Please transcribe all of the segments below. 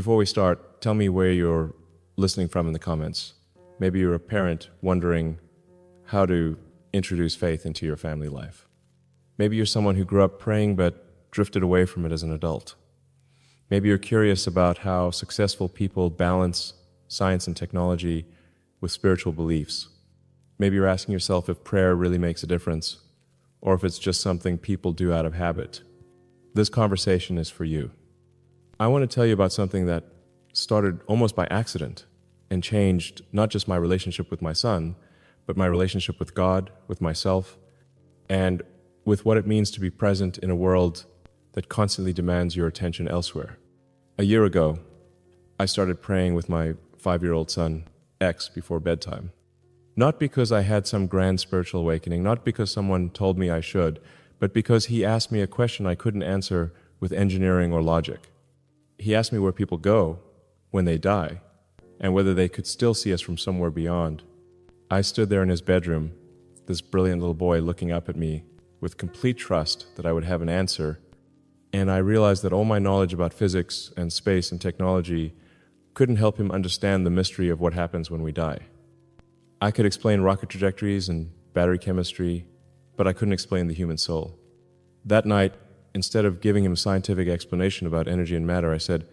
Before we start, tell me where you're listening from in the comments. Maybe you're a parent wondering how to introduce faith into your family life. Maybe you're someone who grew up praying but drifted away from it as an adult. Maybe you're curious about how successful people balance science and technology with spiritual beliefs. Maybe you're asking yourself if prayer really makes a difference, or if it's just something people do out of habit. This conversation is for you. I want to tell you about something that started almost by accident and changed not just my relationship with my son, but my relationship with God, with myself, and with what it means to be present in a world that constantly demands your attention elsewhere. A year ago, I started praying with my 5-year-old son, X, before bedtime. Not because I had some grand spiritual awakening, not because someone told me I should, but because he asked me a question I couldn't answer with engineering or logic. He asked me where people go when they die, and whether they could still see us from somewhere beyond. I stood there in his bedroom, this brilliant little boy looking up at me with complete trust that I would have an answer, and I realized that all my knowledge about physics and space and technology couldn't help him understand the mystery of what happens when we die. I could explain rocket trajectories and battery chemistry, but I couldn't explain the human soul. That night, instead of giving him a scientific explanation about energy and matter, I said,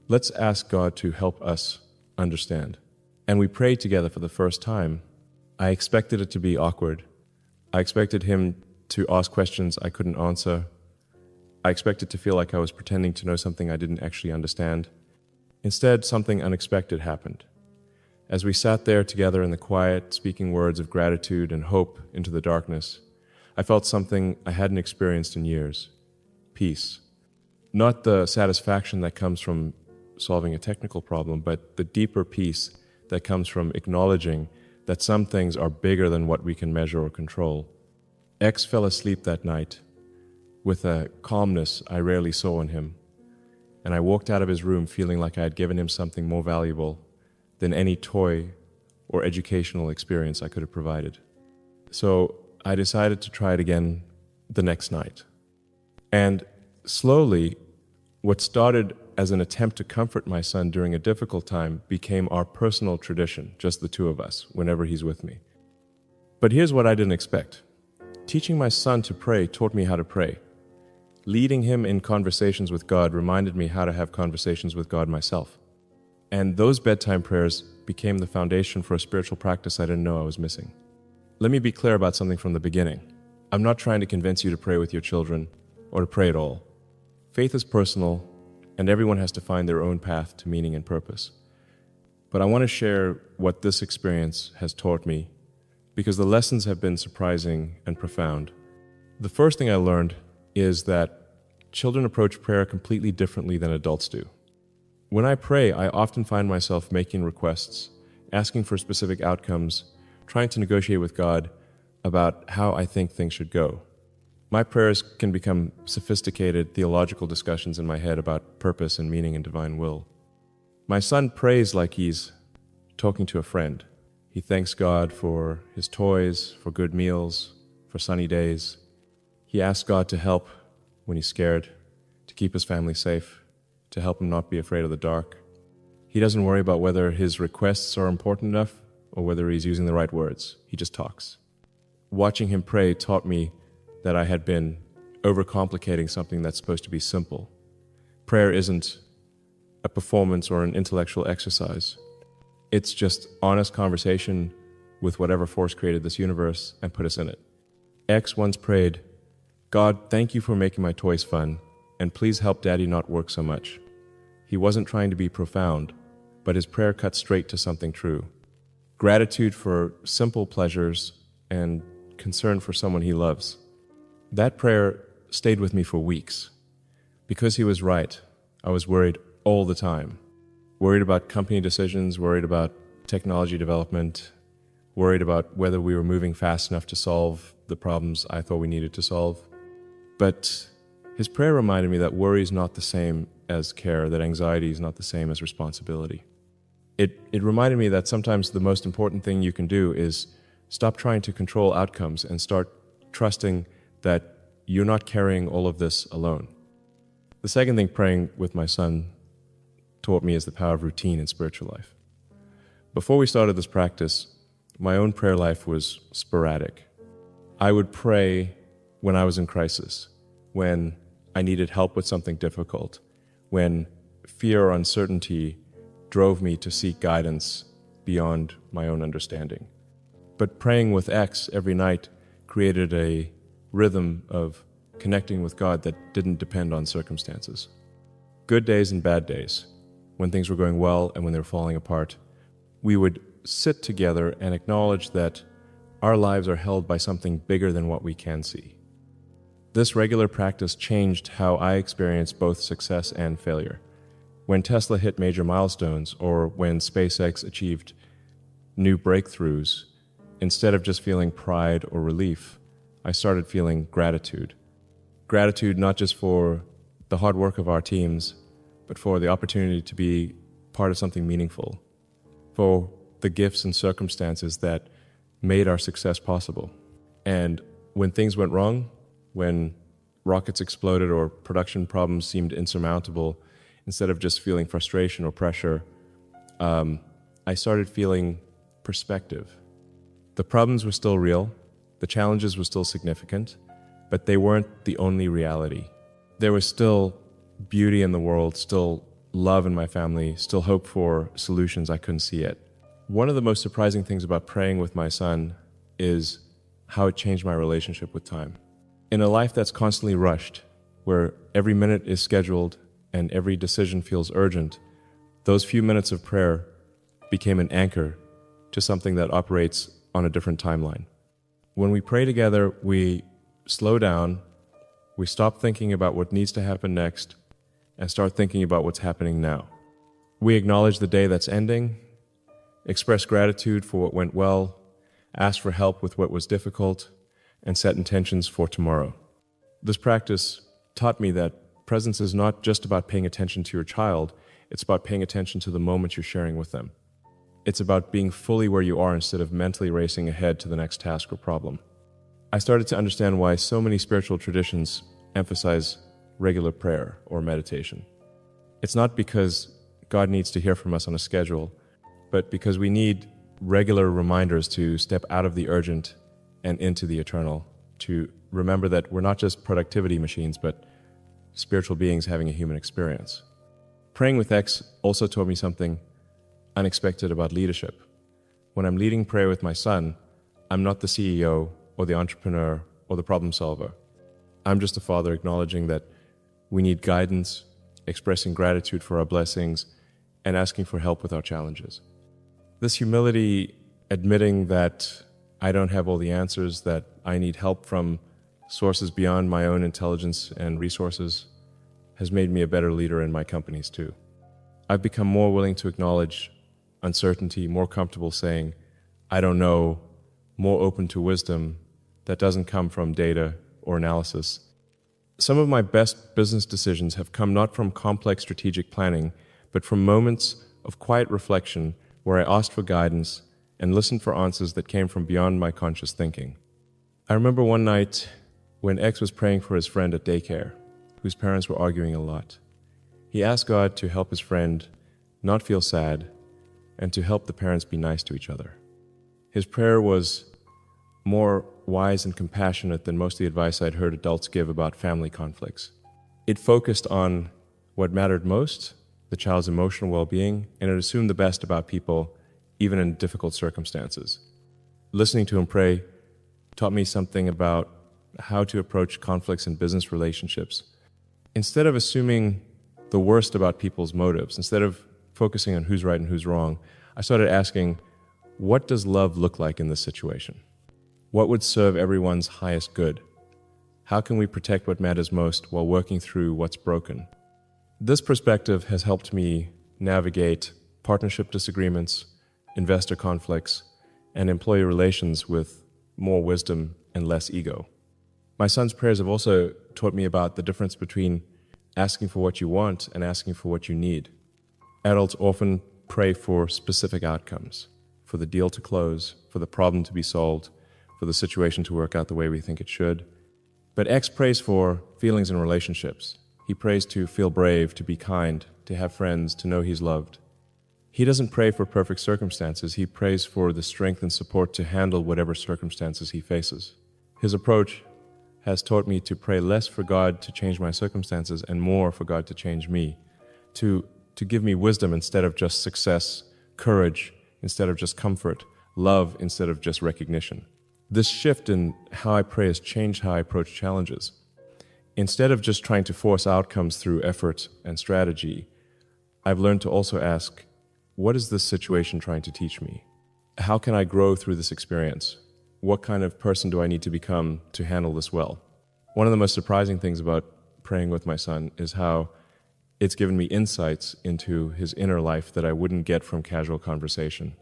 let's ask God to help us understand. And we prayed together for the first time. I expected it to be awkward. I expected him to ask questions I couldn't answer. I expected to feel like I was pretending to know something I didn't actually understand. Instead, something unexpected happened. As we sat there together in the quiet, speaking words of gratitude and hope into the darkness, I felt something I hadn't experienced in years. Peace. Not the satisfaction that comes from solving a technical problem, but the deeper peace that comes from acknowledging that some things are bigger than what we can measure or control. X fell asleep that night with a calmness I rarely saw in him, and I walked out of his room feeling like I had given him something more valuable than any toy or educational experience I could have provided. So I decided to try it again the next night. And slowly, what started as an attempt to comfort my son during a difficult time became our personal tradition, just the two of us, whenever he's with me. But here's what I didn't expect. Teaching my son to pray taught me how to pray. Leading him in conversations with God reminded me how to have conversations with God myself. And those bedtime prayers became the foundation for a spiritual practice I didn't know I was missing. Let me be clear about something from the beginning. I'm not trying to convince you to pray with your children or to pray at all. Faith is personal, and everyone has to find their own path to meaning and purpose. But I want to share what this experience has taught me, because the lessons have been surprising and profound. The first thing I learned is that children approach prayer completely differently than adults do. When I pray, I often find myself making requests, asking for specific outcomes, trying to negotiate with God about how I think things should go. My prayers can become sophisticated theological discussions in my head about purpose and meaning and divine will. My son prays like he's talking to a friend. He thanks God for his toys, for good meals, for sunny days. He asks God to help when he's scared, to keep his family safe, to help him not be afraid of the dark. He doesn't worry about whether his requests are important enough or whether he's using the right words. He just talks. Watching him pray taught me that I had been overcomplicating something that's supposed to be simple. Prayer isn't a performance or an intellectual exercise. It's just honest conversation with whatever force created this universe and put us in it. X once prayed, God, thank you for making my toys fun, and please help Daddy not work so much. He wasn't trying to be profound, but his prayer cut straight to something true. Gratitude for simple pleasures and concern for someone he loves. That prayer stayed with me for weeks. Because he was right, I was worried all the time. Worried about company decisions, worried about technology development, worried about whether we were moving fast enough to solve the problems I thought we needed to solve. But his prayer reminded me that worry is not the same as care, that anxiety is not the same as responsibility. It reminded me that sometimes the most important thing you can do is stop trying to control outcomes and start trusting that you're not carrying all of this alone. The second thing praying with my son taught me is the power of routine in spiritual life. Before we started this practice, my own prayer life was sporadic. I would pray when I was in crisis, when I needed help with something difficult, when fear or uncertainty drove me to seek guidance beyond my own understanding. But praying with X every night created a rhythm of connecting with God that didn't depend on circumstances. Good days and bad days, when things were going well and when they were falling apart, we would sit together and acknowledge that our lives are held by something bigger than what we can see. This regular practice changed how I experienced both success and failure. When Tesla hit major milestones, or when SpaceX achieved new breakthroughs, instead of just feeling pride or relief, I started feeling gratitude. Gratitude not just for the hard work of our teams, but for the opportunity to be part of something meaningful, for the gifts and circumstances that made our success possible. And when things went wrong, when rockets exploded or production problems seemed insurmountable, instead of just feeling frustration or pressure, I started feeling perspective. The problems were still real, the challenges were still significant, but they weren't the only reality. There was still beauty in the world, still love in my family, still hope for solutions I couldn't see yet. One of the most surprising things about praying with my son is how it changed my relationship with time. In a life that's constantly rushed, where every minute is scheduled and every decision feels urgent, those few minutes of prayer became an anchor to something that operates on a different timeline. When we pray together, we slow down, we stop thinking about what needs to happen next, and start thinking about what's happening now. We acknowledge the day that's ending, express gratitude for what went well, ask for help with what was difficult, and set intentions for tomorrow. This practice taught me that presence is not just about paying attention to your child, it's about paying attention to the moment you're sharing with them. It's about being fully where you are instead of mentally racing ahead to the next task or problem. I started to understand why so many spiritual traditions emphasize regular prayer or meditation. It's not because God needs to hear from us on a schedule, but because we need regular reminders to step out of the urgent and into the eternal, to remember that we're not just productivity machines, but spiritual beings having a human experience. Praying with X also taught me something unexpected about leadership. When I'm leading prayer with my son, I'm not the CEO or the entrepreneur or the problem solver. I'm just a father acknowledging that we need guidance, expressing gratitude for our blessings, and asking for help with our challenges. This humility, admitting that I don't have all the answers, that I need help from sources beyond my own intelligence and resources, has made me a better leader in my companies too. I've become more willing to acknowledge uncertainty, more comfortable saying, I don't know, more open to wisdom that doesn't come from data or analysis. Some of my best business decisions have come not from complex strategic planning, but from moments of quiet reflection where I asked for guidance and listened for answers that came from beyond my conscious thinking. I remember one night when X was praying for his friend at daycare, whose parents were arguing a lot. He asked God to help his friend not feel sad and to help the parents be nice to each other. His prayer was more wise and compassionate than most of the advice I'd heard adults give about family conflicts. It focused on what mattered most, the child's emotional well-being, and it assumed the best about people, even in difficult circumstances. Listening to him pray taught me something about how to approach conflicts in business relationships. Instead of assuming the worst about people's motives, instead of focusing on who's right and who's wrong, I started asking, what does love look like in this situation? What would serve everyone's highest good? How can we protect what matters most while working through what's broken? This perspective has helped me navigate partnership disagreements, investor conflicts, and employee relations with more wisdom and less ego. My son's prayers have also taught me about the difference between asking for what you want and asking for what you need. Adults often pray for specific outcomes, for the deal to close, for the problem to be solved, for the situation to work out the way we think it should. But X prays for feelings and relationships, He prays to feel brave, to be kind, to have friends, to know he's loved. He doesn't pray for perfect circumstances. He prays for the strength and support to handle whatever circumstances he faces. His approach has taught me to pray less for God to change my circumstances and more for God to change me, to give me wisdom instead of just success, courage instead of just comfort, love instead of just recognition. This shift in how I pray has changed how I approach challenges. Instead of just trying to force outcomes through effort and strategy, I've learned to also ask, what is this situation trying to teach me? How can I grow through this experience? What kind of person do I need to become to handle this well? One of the most surprising things about praying with my son is how it's given me insights into his inner life that I wouldn't get from casual conversation.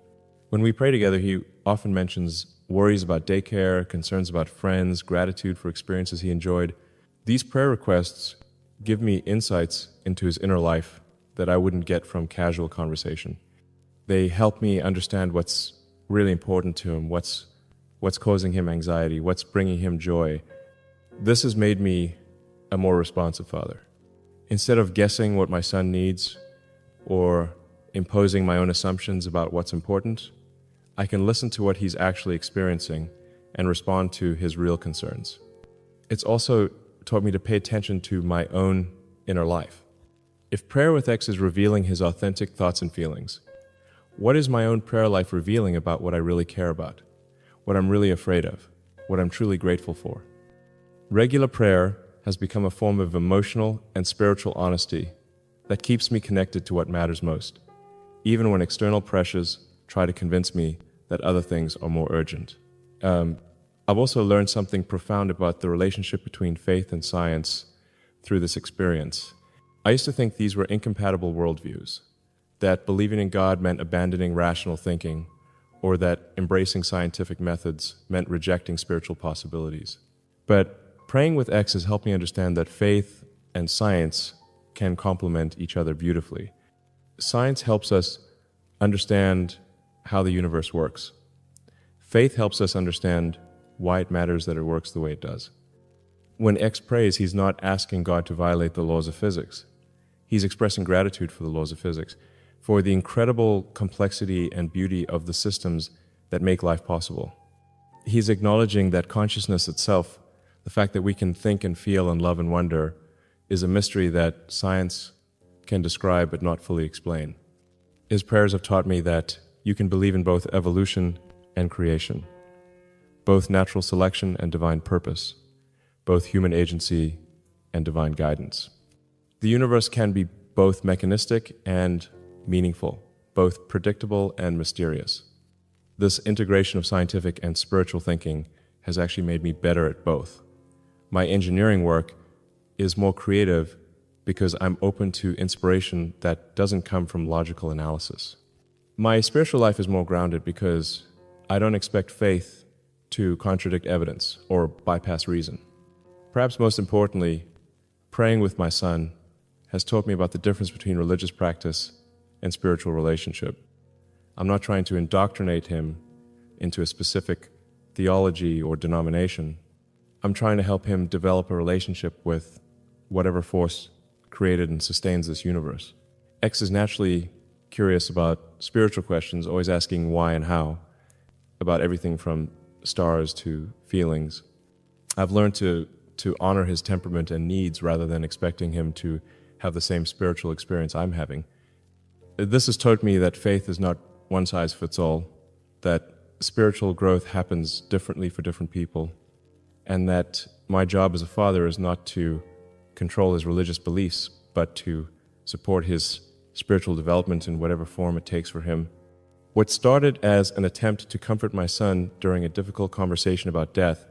When we pray together, he often mentions worries about daycare, concerns about friends, gratitude for experiences he enjoyed. These prayer requests give me insights into his inner life that I wouldn't get from casual conversation. They help me understand what's really important to him, what's causing him anxiety, what's bringing him joy. This has made me a more responsive father. Instead of guessing what my son needs or imposing my own assumptions about what's important, I can listen to what he's actually experiencing and respond to his real concerns. It's also taught me to pay attention to my own inner life. If prayer with X is revealing his authentic thoughts and feelings, what is my own prayer life revealing about what I really care about, what I'm really afraid of, what I'm truly grateful for? Regular prayer has become a form of emotional and spiritual honesty that keeps me connected to what matters most, even when external pressures try to convince me that other things are more urgent. I've also learned something profound about the relationship between faith and science through this experience. I used to think these were incompatible worldviews, that believing in God meant abandoning rational thinking, or that embracing scientific methods meant rejecting spiritual possibilities. But praying with X has helped me understand that faith and science can complement each other beautifully. Science helps us understand how the universe works. Faith helps us understand why it matters that it works the way it does. When X prays, he's not asking God to violate the laws of physics. He's expressing gratitude for the laws of physics, for the incredible complexity and beauty of the systems that make life possible. He's acknowledging that consciousness itself, the fact that we can think and feel and love and wonder, is a mystery that science can describe but not fully explain. His prayers have taught me that you can believe in both evolution and creation, both natural selection and divine purpose, both human agency and divine guidance. The universe can be both mechanistic and meaningful, both predictable and mysterious. This integration of scientific and spiritual thinking has actually made me better at both. My engineering work is more creative because I'm open to inspiration that doesn't come from logical analysis. My spiritual life is more grounded because I don't expect faith to contradict evidence or bypass reason. Perhaps most importantly, praying with my son has taught me about the difference between religious practice and spiritual relationship. I'm not trying to indoctrinate him into a specific theology or denomination. I'm trying to help him develop a relationship with whatever force created and sustains this universe. X is naturally curious about spiritual questions, always asking why and how, about everything from stars to feelings. I've learned to honor his temperament and needs rather than expecting him to have the same spiritual experience I'm having. This has taught me that faith is not one size fits all, that spiritual growth happens differently for different people, and that my job as a father is not to control his religious beliefs, but to support his spiritual development in whatever form it takes for him. What started as an attempt to comfort my son during a difficult conversation about death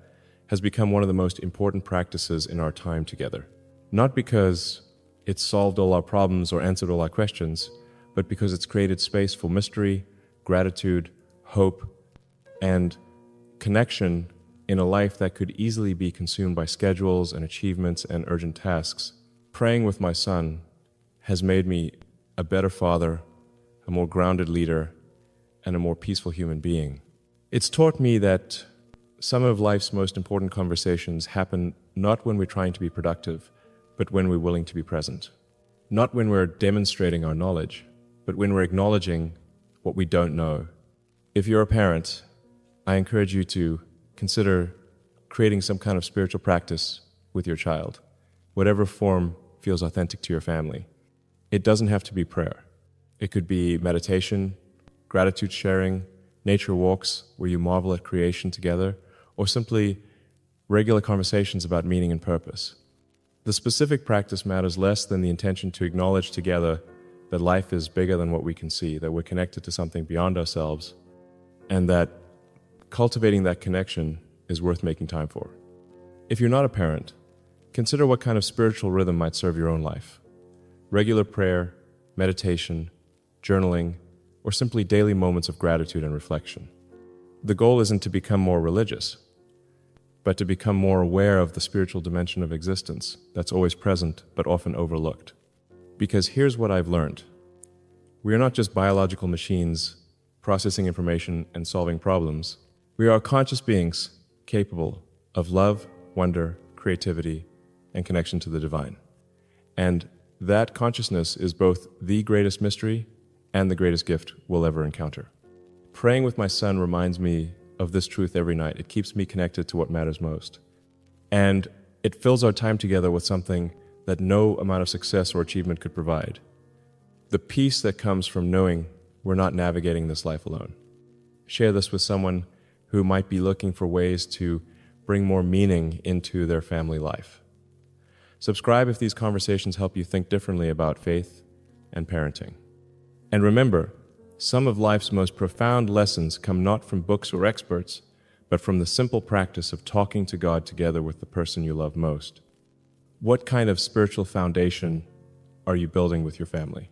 has become one of the most important practices in our time together. Not because it's solved all our problems or answered all our questions, but because it's created space for mystery, gratitude, hope, and connection in a life that could easily be consumed by schedules and achievements and urgent tasks. Praying with my son has made me a better father, a more grounded leader, and a more peaceful human being. It's taught me that some of life's most important conversations happen not when we're trying to be productive, but when we're willing to be present. Not when we're demonstrating our knowledge, but when we're acknowledging what we don't know. If you're a parent, I encourage you to consider creating some kind of spiritual practice with your child, whatever form feels authentic to your family. It doesn't have to be prayer. It could be meditation, gratitude sharing, nature walks where you marvel at creation together, or simply regular conversations about meaning and purpose. The specific practice matters less than the intention to acknowledge together that life is bigger than what we can see, that we're connected to something beyond ourselves, and that cultivating that connection is worth making time for. If you're not a parent, consider what kind of spiritual rhythm might serve your own life. Regular prayer, meditation, journaling, or simply daily moments of gratitude and reflection. The goal isn't to become more religious, but to become more aware of the spiritual dimension of existence that's always present but often overlooked. Because here's what I've learned. We are not just biological machines processing information and solving problems. We are conscious beings capable of love, wonder, creativity, and connection to the divine. And that consciousness is both the greatest mystery and the greatest gift we'll ever encounter. Praying with my son reminds me of this truth every night. It keeps me connected to what matters most. And it fills our time together with something that no amount of success or achievement could provide. The peace that comes from knowing we're not navigating this life alone. Share this with someone who might be looking for ways to bring more meaning into their family life. Subscribe if these conversations help you think differently about faith and parenting. And remember, some of life's most profound lessons come not from books or experts, but from the simple practice of talking to God together with the person you love most. What kind of spiritual foundation are you building with your family?